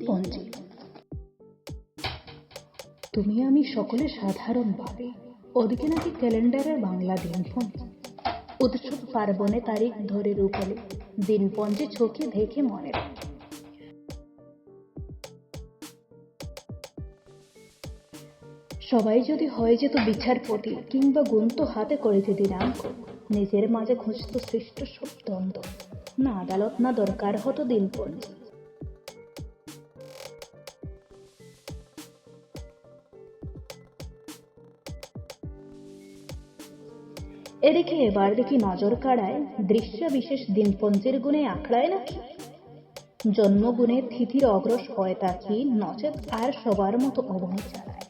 দিনপঞ্জি। তুমি আমি সকলে সাধারণভাবে, ওদিকে নাকি ক্যালেন্ডারের বাংলা দিনপঞ্জি। উৎসব পার্বণে তারিখ ধরে রূপলে দিনপঞ্জি চোখে দেখে মনে রাখে। সবাই যদি হয়ে যেত বিচারপতি কিংবা গুনতো হাতে করেছে দিনাঙ্ক, নিজের মাঝে খুঁজত সৃষ্ট সব দ্বন্দ্ব, না আদালত না দরকার হতো দিনপঞ্জি। এদিকে এবার দেখি নজর কাড়ায় দৃশ্য বিশেষ দিনপঞ্জির গুণে আখড়ায় নাকি জন্মগুণে তিথির অগ্রস হয় তা কি, নচেত আর সবার মতো অবনী চালায়।